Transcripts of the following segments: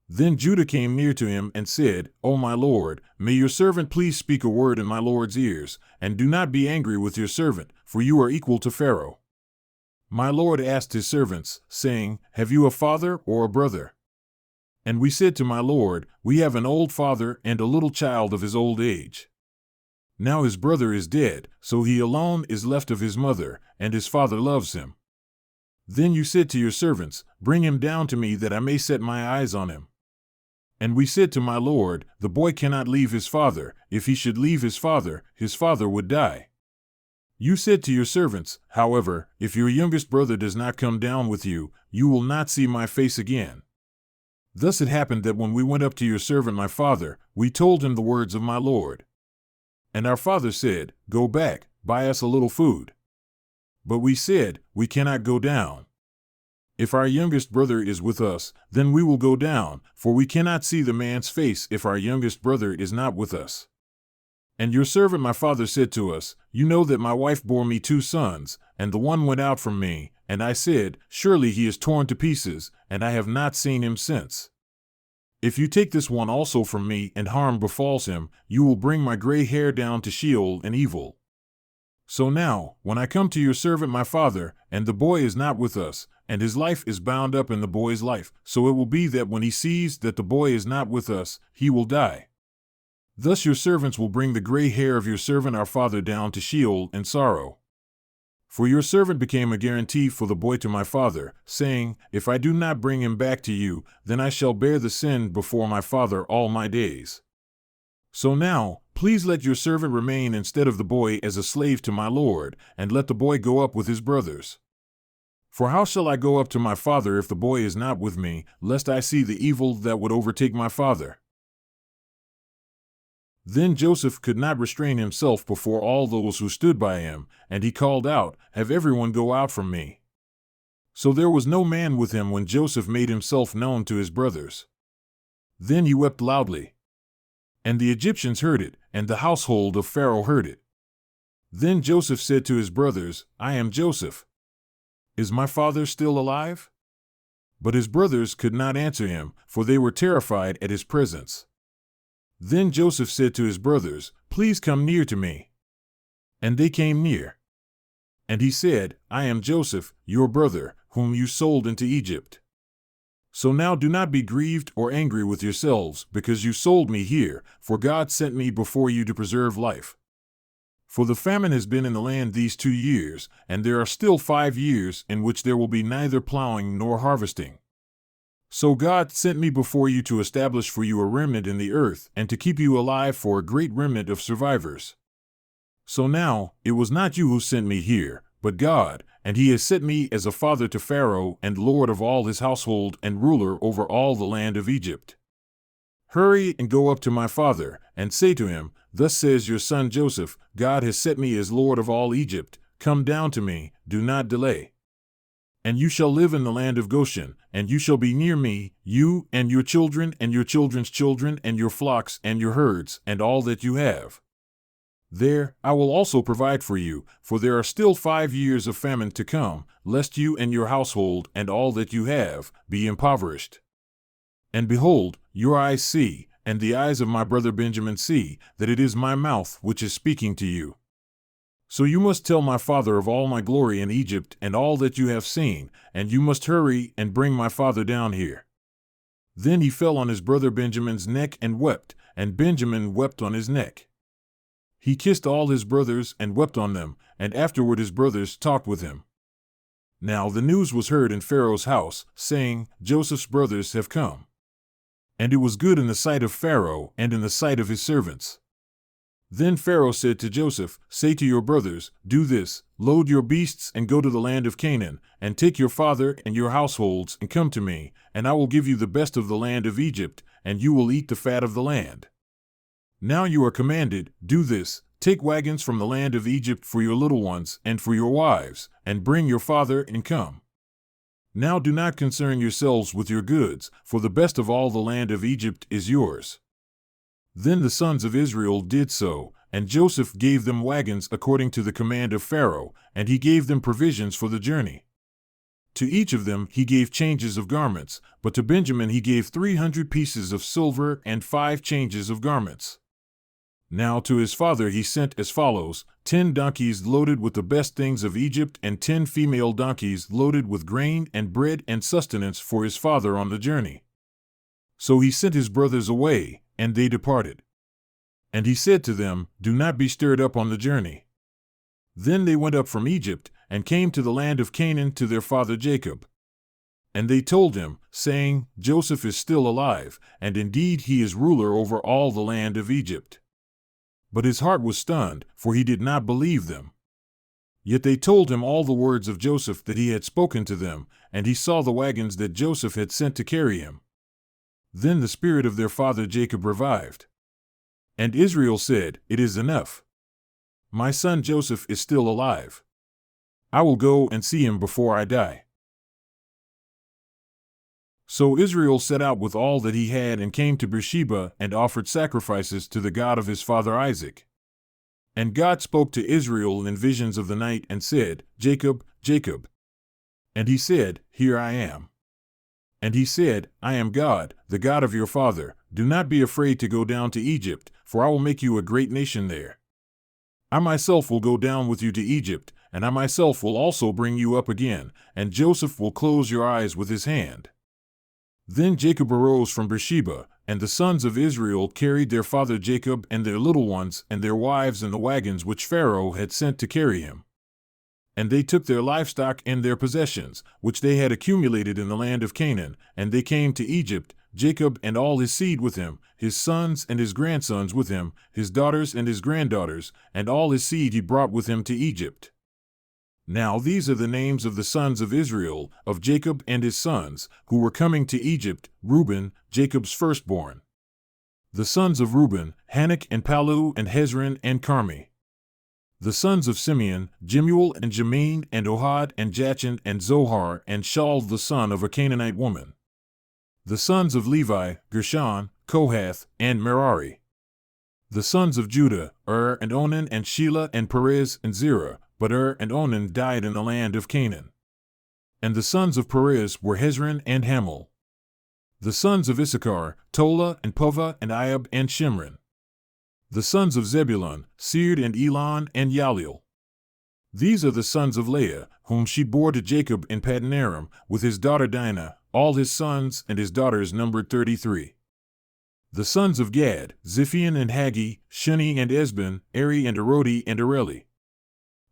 Then Judah came near to him and said, O my lord, may your servant please speak a word in my lord's ears, and do not be angry with your servant, for you are equal to Pharaoh. My lord asked his servants, saying, Have you a father or a brother? And we said to my lord, We have an old father and a little child of his old age. Now his brother is dead, so he alone is left of his mother, and his father loves him. Then you said to your servants, Bring him down to me that I may set my eyes on him. And we said to my lord, The boy cannot leave his father. If he should leave his father would die. You said to your servants, However, if your youngest brother does not come down with you, you will not see my face again. Thus it happened that when we went up to your servant my father, we told him the words of my lord. And our father said, Go back, buy us a little food. But we said, We cannot go down. If our youngest brother is with us, then we will go down, for we cannot see the man's face if our youngest brother is not with us. And your servant my father said to us, You know that my wife bore me 2 sons, and the one went out from me, and I said, Surely he is torn to pieces, and I have not seen him since. If you take this one also from me, and harm befalls him, you will bring my gray hair down to Sheol and evil. So now, when I come to your servant my father, and the boy is not with us, and his life is bound up in the boy's life, so it will be that when he sees that the boy is not with us, he will die. Thus your servants will bring the gray hair of your servant our father down to Sheol in sorrow. For your servant became a guarantee for the boy to my father, saying, If I do not bring him back to you, then I shall bear the sin before my father all my days. So now, please let your servant remain instead of the boy as a slave to my lord, and let the boy go up with his brothers. For how shall I go up to my father if the boy is not with me, lest I see the evil that would overtake my father? Then Joseph could not restrain himself before all those who stood by him, and he called out, Have everyone go out from me. So there was no man with him when Joseph made himself known to his brothers. Then he wept loudly. And the Egyptians heard it, and the household of Pharaoh heard it. Then Joseph said to his brothers, I am Joseph. Is my father still alive? But his brothers could not answer him, for they were terrified at his presence. Then Joseph said to his brothers, Please come near to me. And they came near. And he said, I am Joseph, your brother, whom you sold into Egypt. So now do not be grieved or angry with yourselves, because you sold me here, for God sent me before you to preserve life. For the famine has been in the land these 2 years, and there are still 5 years in which there will be neither plowing nor harvesting. So God sent me before you to establish for you a remnant in the earth, and to keep you alive for a great remnant of survivors. So now, it was not you who sent me here, but God, and he has set me as a father to Pharaoh and lord of all his household and ruler over all the land of Egypt. Hurry and go up to my father, and say to him, Thus says your son Joseph, God has set me as Lord of all Egypt. Come down to me, do not delay. And you shall live in the land of Goshen, and you shall be near me, you and your children and your children's children and your flocks and your herds and all that you have. There I will also provide for you, for there are still 5 years of famine to come, lest you and your household and all that you have be impoverished. And behold, your eyes see, and the eyes of my brother Benjamin see, that it is my mouth which is speaking to you. So you must tell my father of all my glory in Egypt and all that you have seen, and you must hurry and bring my father down here. Then he fell on his brother Benjamin's neck and wept, and Benjamin wept on his neck. He kissed all his brothers and wept on them, and afterward his brothers talked with him. Now the news was heard in Pharaoh's house, saying, Joseph's brothers have come. And it was good in the sight of Pharaoh and in the sight of his servants. Then Pharaoh said to Joseph, Say to your brothers, Do this, load your beasts and go to the land of Canaan, and take your father and your households and come to me, and I will give you the best of the land of Egypt, and you will eat the fat of the land. Now you are commanded, Do this, take wagons from the land of Egypt for your little ones and for your wives, and bring your father and come. Now do not concern yourselves with your goods, for the best of all the land of Egypt is yours. Then the sons of Israel did so, and Joseph gave them wagons according to the command of Pharaoh, and he gave them provisions for the journey. To each of them he gave changes of garments, but to Benjamin he gave 300 pieces of silver and 5 changes of garments. Now to his father he sent as follows: 10 donkeys loaded with the best things of Egypt, and 10 female donkeys loaded with grain and bread and sustenance for his father on the journey. So he sent his brothers away, and they departed. And he said to them, Do not be stirred up on the journey. Then they went up from Egypt, and came to the land of Canaan to their father Jacob. And they told him, saying, Joseph is still alive, and indeed he is ruler over all the land of Egypt. But his heart was stunned, for he did not believe them. Yet they told him all the words of Joseph that he had spoken to them, and he saw the wagons that Joseph had sent to carry him. Then the spirit of their father Jacob revived. And Israel said, It is enough. My son Joseph is still alive. I will go and see him before I die. So Israel set out with all that he had and came to Beersheba and offered sacrifices to the God of his father Isaac. And God spoke to Israel in visions of the night and said, Jacob, Jacob. And he said, Here I am. And he said, I am God, the God of your father. Do not be afraid to go down to Egypt, for I will make you a great nation there. I myself will go down with you to Egypt, and I myself will also bring you up again, and Joseph will close your eyes with his hand. Then Jacob arose from Beersheba, and the sons of Israel carried their father Jacob and their little ones and their wives in the wagons which Pharaoh had sent to carry him. And they took their livestock and their possessions, which they had accumulated in the land of Canaan, and they came to Egypt, Jacob and all his seed with him, his sons and his grandsons with him, his daughters and his granddaughters, and all his seed he brought with him to Egypt. Now these are the names of the sons of Israel, of Jacob and his sons, who were coming to Egypt: Reuben, Jacob's firstborn. The sons of Reuben, Hanok and Palu and Hezron and Carmi. The sons of Simeon, Jemuel and Jamin and Ohad and Jachin and Zohar and Shaul the son of a Canaanite woman. The sons of Levi, Gershon, Kohath, and Merari. The sons of Judah, and Onan and Shelah and Perez and Zerah, but and Onan died in the land of Canaan. And the sons of Perez were Hezron and Hamul. The sons of Issachar, Tola and Puvah and Iab and Shimron. The sons of Zebulun, Sered and Elon and Yaleel. These are the sons of Leah, whom she bore to Jacob in Paddan-aram, with his daughter Dinah. All his sons and his daughters numbered 33. The sons of Gad, Ziphion and Haggi, Shuni and Esbon, Eri and Arodi and Areli.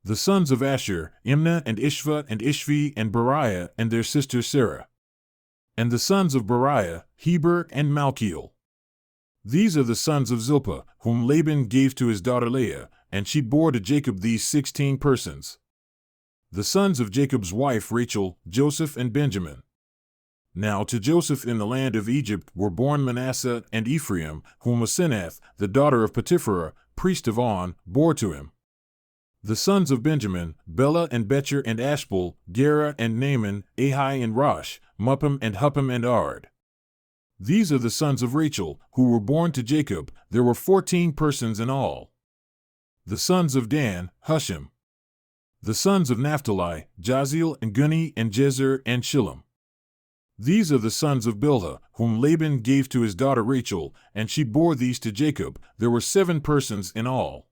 The sons of Asher, Imnah and Ishva and Ishvi and Beriah and their sister Sarah. And the sons of Beriah, Heber and Malkiel. These are the sons of Zilpah, whom Laban gave to his daughter Leah, and she bore to Jacob these 16 persons. The sons of Jacob's wife Rachel, Joseph and Benjamin. Now to Joseph in the land of Egypt were born Manasseh and Ephraim, whom Asenath, the daughter of Potipherah, priest of On, bore to him. The sons of Benjamin, Bela and Becher and Ashbel, Gera and Naaman, Ahi and Rosh, Muppim and Huppim and Ard. These are the sons of Rachel, who were born to Jacob. There were 14 persons in all. The sons of Dan, Hushim. The sons of Naphtali, Jaziel and Guni and Jezer and Shillem. These are the sons of Bilhah, whom Laban gave to his daughter Rachel, and she bore these to Jacob. There were 7 persons in all.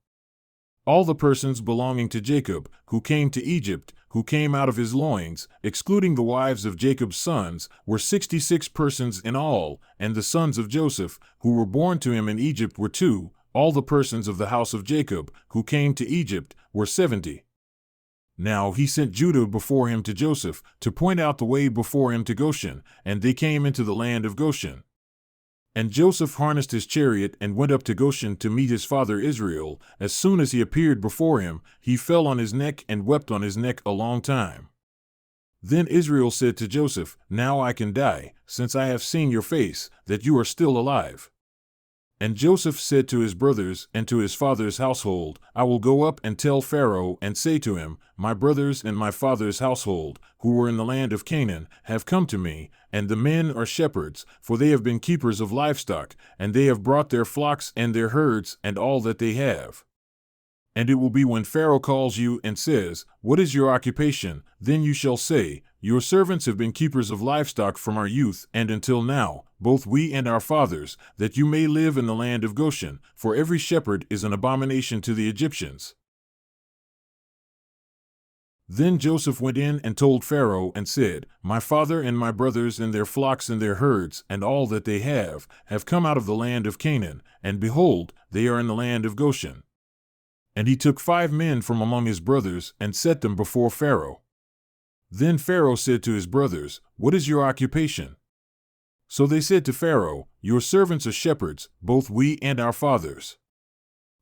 All the persons belonging to Jacob, who came to Egypt, who came out of his loins, excluding the wives of Jacob's sons, were 66 persons in all, and the sons of Joseph, who were born to him in Egypt, were 2. All the persons of the house of Jacob, who came to Egypt, were 70. Now he sent Judah before him to Joseph, to point out the way before him to Goshen, and they came into the land of Goshen. And Joseph harnessed his chariot and went up to Goshen to meet his father Israel. As soon as he appeared before him, he fell on his neck and wept on his neck a long time. Then Israel said to Joseph, Now I can die, since I have seen your face, that you are still alive. And Joseph said to his brothers and to his father's household, I will go up and tell Pharaoh and say to him, My brothers and my father's household, who were in the land of Canaan, have come to me, and the men are shepherds, for they have been keepers of livestock, and they have brought their flocks and their herds and all that they have. And it will be when Pharaoh calls you and says, What is your occupation? Then you shall say, your servants have been keepers of livestock from our youth and until now, both we and our fathers, that you may live in the land of Goshen, for every shepherd is an abomination to the Egyptians." Then Joseph went in and told Pharaoh and said, "My father and my brothers and their flocks and their herds and all that they have come out of the land of Canaan, and behold, they are in the land of Goshen." And he took 5 men from among his brothers and set them before Pharaoh. Then Pharaoh said to his brothers, "What is your occupation?" So they said to Pharaoh, "Your servants are shepherds, both we and our fathers."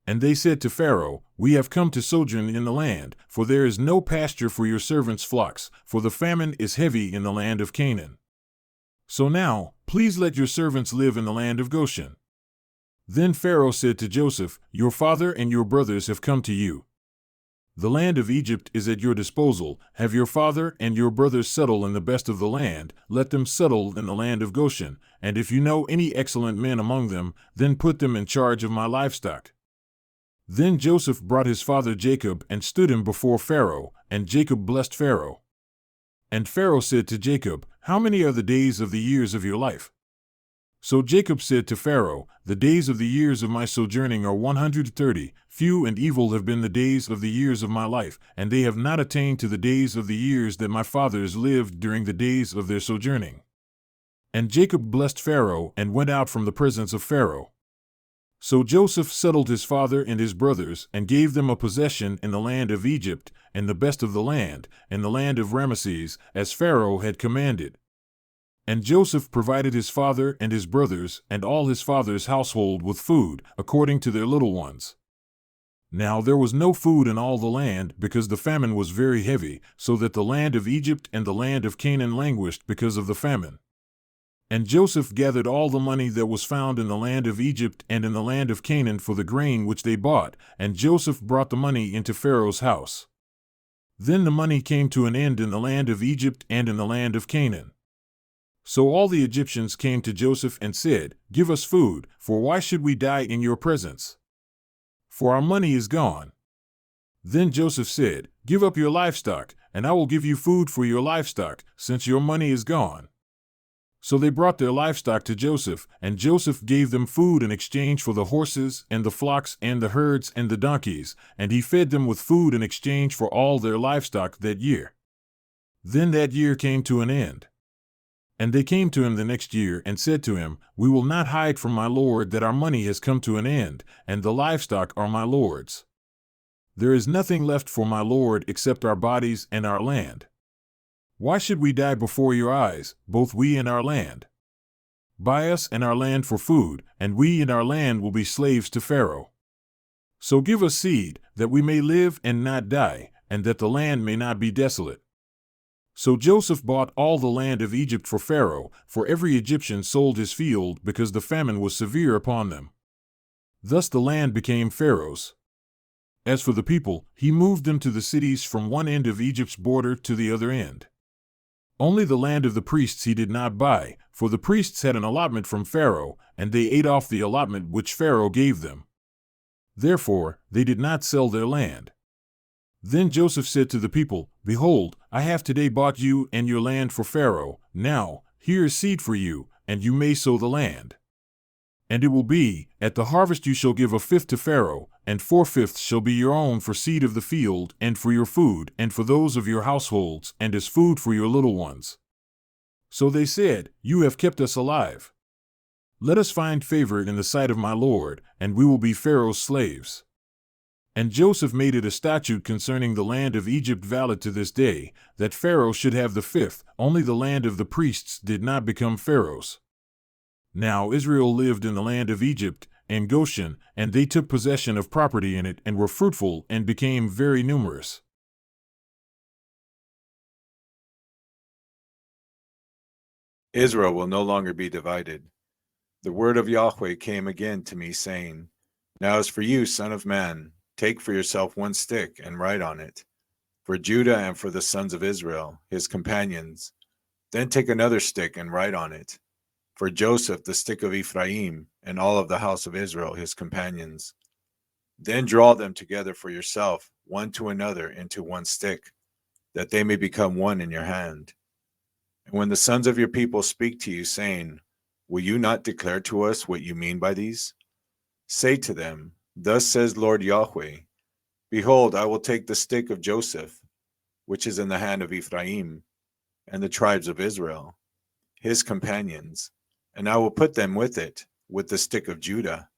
And they said to Pharaoh, "We have come to sojourn in the land, for there is no pasture for your servants' flocks, for the famine is heavy in the land of Canaan. So now, please let your servants live in the land of Goshen." Then Pharaoh said to Joseph, "Your father and your brothers have come to you. The land of Egypt is at your disposal. Have your father and your brothers settle in the best of the land. Let them settle in the land of Goshen, and if you know any excellent men among them, then put them in charge of my livestock." Then Joseph brought his father Jacob and stood him before Pharaoh, and Jacob blessed Pharaoh. And Pharaoh said to Jacob, "How many are the days of the years of your life?" So Jacob said to Pharaoh, "The days of the years of my sojourning are 130. Few and evil have been the days of the years of my life, and they have not attained to the days of the years that my fathers lived during the days of their sojourning." And Jacob blessed Pharaoh and went out from the presence of Pharaoh. So Joseph settled his father and his brothers and gave them a possession in the land of Egypt, in the best of the land, in the land of Ramesses, as Pharaoh had commanded. And Joseph provided his father and his brothers and all his father's household with food, according to their little ones. Now there was no food in all the land, because the famine was very heavy, so that the land of Egypt and the land of Canaan languished because of the famine. And Joseph gathered all the money that was found in the land of Egypt and in the land of Canaan for the grain which they bought, and Joseph brought the money into Pharaoh's house. Then the money came to an end in the land of Egypt and in the land of Canaan. So all the Egyptians came to Joseph and said, "Give us food, for why should we die in your presence? For our money is gone." Then Joseph said, "Give up your livestock, and I will give you food for your livestock, since your money is gone." So they brought their livestock to Joseph, and Joseph gave them food in exchange for the horses and the flocks and the herds and the donkeys, and he fed them with food in exchange for all their livestock that year. Then that year came to an end. And they came to him the next year and said to him, "We will not hide from my lord that our money has come to an end, and the livestock are my lord's. There is nothing left for my lord except our bodies and our land. Why should we die before your eyes, both we and our land? Buy us and our land for food, and we and our land will be slaves to Pharaoh. So give us seed, that we may live and not die, and that the land may not be desolate." So Joseph bought all the land of Egypt for Pharaoh, for every Egyptian sold his field because the famine was severe upon them. Thus the land became Pharaoh's. As for the people, he moved them to the cities from one end of Egypt's border to the other end. Only the land of the priests he did not buy, for the priests had an allotment from Pharaoh, and they ate off the allotment which Pharaoh gave them. Therefore, they did not sell their land. Then Joseph said to the people, "Behold, I have today bought you and your land for Pharaoh. Now, here is seed for you, and you may sow the land. And it will be, at the harvest you shall give 1/5 to Pharaoh, and 4/5 shall be your own for seed of the field, and for your food, and for those of your households, and as food for your little ones." So they said, "You have kept us alive. Let us find favor in the sight of my lord, and we will be Pharaoh's slaves." And Joseph made it a statute concerning the land of Egypt valid to this day, that Pharaoh should have the 1/5, only the land of the priests did not become Pharaoh's. Now Israel lived in the land of Egypt, and Goshen, and they took possession of property in it and were fruitful and became very numerous. Israel will no longer be divided. The word of Yahweh came again to me, saying, "Now as for you, son of man, take for yourself one stick and write on it, for Judah and for the sons of Israel, his companions. Then take another stick and write on it, for Joseph, the stick of Ephraim, and all of the house of Israel, his companions. Then draw them together for yourself, one to another, into one stick, that they may become one in your hand. And when the sons of your people speak to you, saying, will you not declare to us what you mean by these? Say to them, thus says Lord Yahweh, behold, I will take the stick of Joseph, which is in the hand of Ephraim, and the tribes of Israel, his companions, and I will put them with it, with the stick of Judah,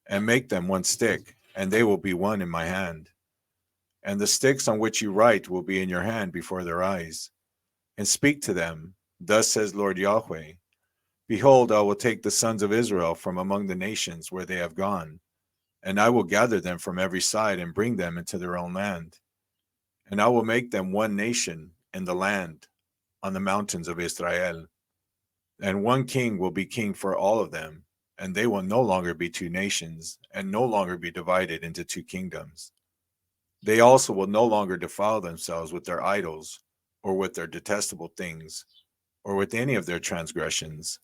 and make them one stick, and they will be one in my hand. And the sticks on which you write will be in your hand before their eyes. And speak to them, thus says Lord Yahweh, behold, I will take the sons of Israel from among the nations where they have gone, and I will gather them from every side and bring them into their own land. And I will make them one nation in the land, on the mountains of Israel. And one king will be king for all of them, and they will no longer be two nations, and no longer be divided into two kingdoms. They also will no longer defile themselves with their idols, or with their detestable things, or with any of their transgressions.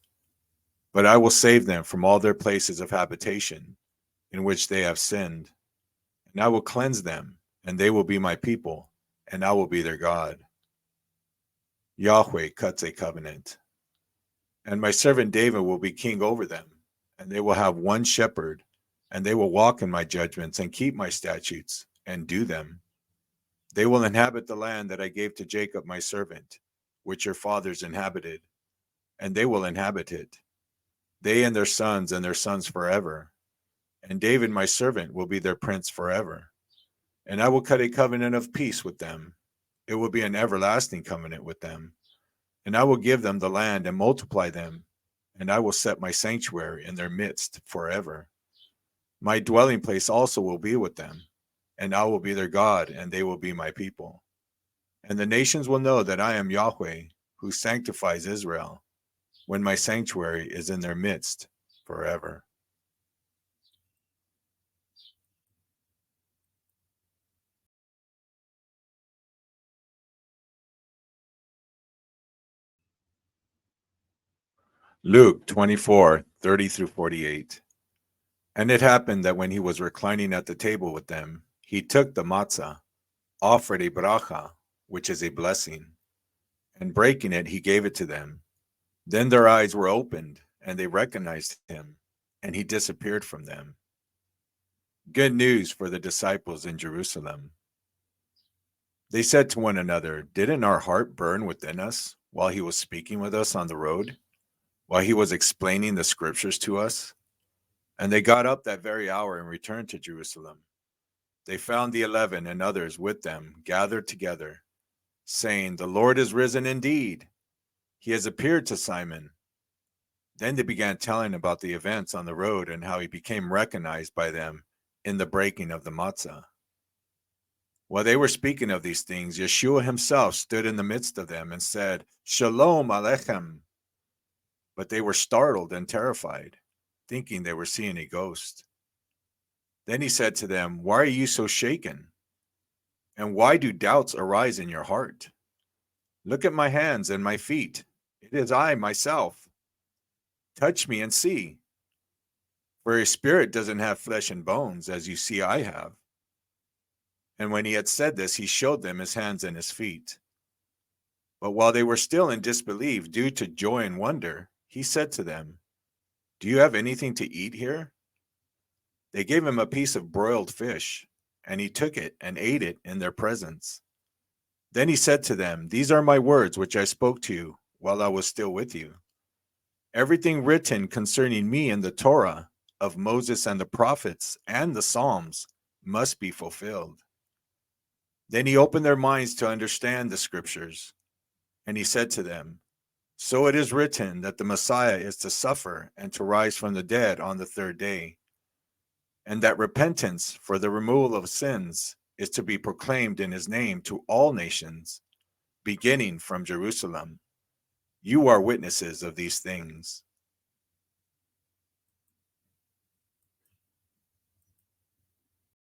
But I will save them from all their places of habitation, in which they have sinned. And I will cleanse them, and they will be my people, and I will be their God. Yahweh cuts a covenant. And my servant David will be king over them, and they will have one shepherd, and they will walk in my judgments and keep my statutes and do them. They will inhabit the land that I gave to Jacob my servant, which your fathers inhabited, and they will inhabit it, they and their sons forever. And David my servant will be their prince forever. And I will cut a covenant of peace with them. It will be an everlasting covenant with them. And I will give them the land and multiply them, and I will set my sanctuary in their midst forever. My dwelling place also will be with them, and I will be their God, and they will be my people. And the nations will know that I am Yahweh, who sanctifies Israel, when my sanctuary is in their midst forever. Luke 24:30 through 48. And it happened that when he was reclining at the table with them, he took the matzah, offered a bracha, which is a blessing, and breaking it, he gave it to them. Then their eyes were opened, and they recognized him, and he disappeared from them. Good news for the disciples in Jerusalem. They said to one another, didn't our heart burn within us while he was speaking with us on the road, while he was explaining the scriptures to us? And they got up that very hour and returned to Jerusalem. They found the 11 and others with them gathered together, saying, the Lord is risen indeed. He has appeared to Simon. Then they began telling about the events on the road and how he became recognized by them in the breaking of the matzah. While they were speaking of these things, Yeshua himself stood in the midst of them and said, Shalom Aleichem. But they were startled and terrified, thinking they were seeing a ghost. Then he said to them, why are you so shaken? And why do doubts arise in your heart? Look at my hands and my feet. It is I myself. Touch me and see. For a spirit doesn't have flesh and bones, as you see I have. And when he had said this, he showed them his hands and his feet. But while they were still in disbelief due to joy and wonder, he said to them, do you have anything to eat here? They gave him a piece of broiled fish, and he took it and ate it in their presence. Then he said to them, these are my words which I spoke to you while I was still with you. Everything written concerning me in the Torah of Moses and the prophets and the Psalms must be fulfilled. Then he opened their minds to understand the scriptures, and he said to them, so it is written that the Messiah is to suffer and to rise from the dead on the third day, and that repentance for the removal of sins is to be proclaimed in his name to all nations, beginning from Jerusalem. You are witnesses of these things.